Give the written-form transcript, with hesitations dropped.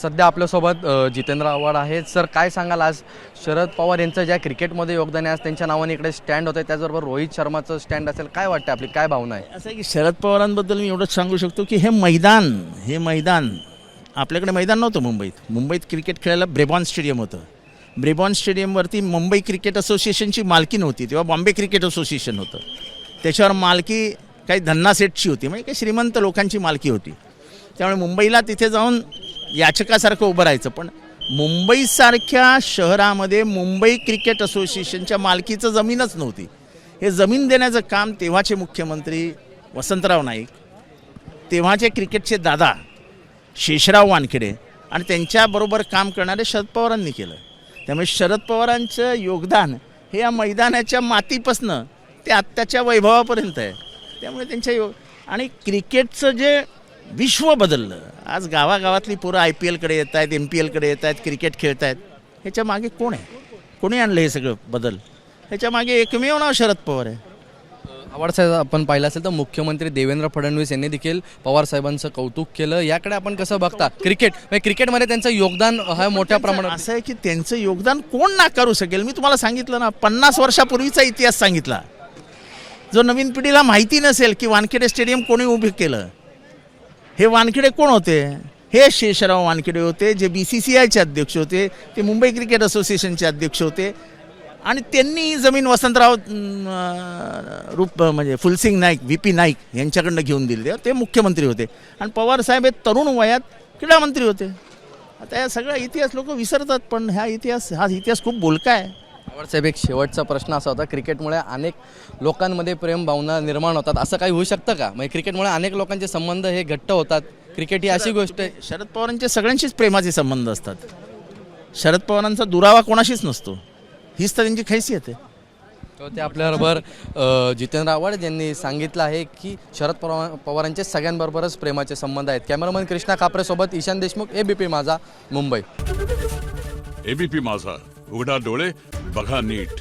सध्या आपल्यासोबत जितेंद्र आव्हाड आहेत. सर, काय सांगाल, आज शरद पवार यांचं ज्या क्रिकेटमध्ये योगदान आहे, आज त्यांच्या नावाने इकडे स्टँड होतं आहे, त्याचबरोबर रोहित शर्माचं स्टँड असेल, काय वाटतं, आपली काय भावना आहे? असं आहे की शरद पवारांबद्दल मी एवढंच सांगू शकतो की हे मैदान आपल्याकडे मैदान नव्हतं मुंबईत क्रिकेट खेळायला ब्रेबॉर्न स्टेडियम होतं. ब्रेबॉर्न स्टेडियमवरती मुंबई क्रिकेट असोसिएशनची मालकी नव्हती, तेव्हा बॉम्बे क्रिकेट असोसिएशन होतं. त्याच्यावर मालकी काही धन्ना सेटची होती, म्हणजे काही श्रीमंत लोकांची मालकी होती. त्यामुळे मुंबईला तिथे जाऊन याचकासारखं उभं राहायचं. पण मुंबईसारख्या शहरामध्ये मुंबई क्रिकेट असोसिएशनच्या मालकीचं जमीनच नव्हती. हे जमीन देण्याचं काम तेव्हाचे मुख्यमंत्री वसंतराव नाईक, तेव्हाचे क्रिकेटचे दादा शेषराव वानखेडे आणि त्यांच्याबरोबर काम करणारे शरद पवारांनी केलं. त्यामुळे शरद पवारांचं योगदान हे या मैदानाच्या मातीपासनं ते आत्ताच्या वैभवापर्यंत आहे. त्यामुळे त्यांच्या आणि क्रिकेटचं जे विश्व बदललं, आज गावागावातली पोरं IPLकडे येत आहेत, MPLकडे येत आहेत, क्रिकेट खेळत आहेत. ह्याच्या मागे कोण आहे? कोणी आणलं हे सगळं बदल? ह्याच्या मागे एकमेव नाव शरद पवार आहे. आव्हाड साहेब, आपण पाहिलं असेल तर मुख्यमंत्री देवेंद्र फडणवीस यांनी देखील पवार साहेबांचं कौतुक केलं. याकडे आपण कसं बघता? क्रिकेटमध्ये त्यांचं योगदान हा मोठ्या प्रमाणात असं आहे की त्यांचं योगदान कोण नाकारू शकेल? मी तुम्हाला सांगितलं ना, 50 वर्षापूर्वीचा इतिहास सांगितला, जो नवीन पिढीला माहिती नसेल की वानखेडे स्टेडियम कोणी उभे केलं. हे वानखेडे कोण होते? हे शेषराव वानखेडे होते, जे BCCIचे अध्यक्ष होते, ते मुंबई क्रिकेट असोसिएशनचे अध्यक्ष होते. आणि त्यांनी जमीन वसंतराव म्हणजे फुलसिंग नाईक, VP नाईक यांच्याकडनं घेऊन दिली. ते मुख्यमंत्री होते आणि पवार साहेब हे तरुण वयात क्रीडा मंत्री होते. आता या सगळा इतिहास लोक विसरतात, पण हा इतिहास खूप बोलका आहे. आव्हाड साहेब, एक शेवटचा प्रश्न असा होता, क्रिकेटमुळे अनेक लोकांमध्ये प्रेम भावना निर्माण होतात, असं काही होऊ शकतं का? म्हणजे क्रिकेटमुळे अनेक लोकांचे संबंध हे घट्ट होतात. क्रिकेट ही अशी गोष्ट आहे. शरद पवारांचे सगळ्यांशीच प्रेमाचे संबंध असतात. शरद पवारांचा दुरावा कोणाशीच नसतो. हीच तर त्यांची खैसियत आहे. ते आपल्याबरोबर जितेंद्र आव्हाड यांनी सांगितलं आहे की शरद पवारांचे सगळ्यांबरोबरच प्रेमाचे संबंध आहेत. कॅमेरामन कृष्णा कापरेसोबत ईशान देशमुख, ABP माझा, मुंबई. ABP माझा, उघडा डोळे बघा नीट.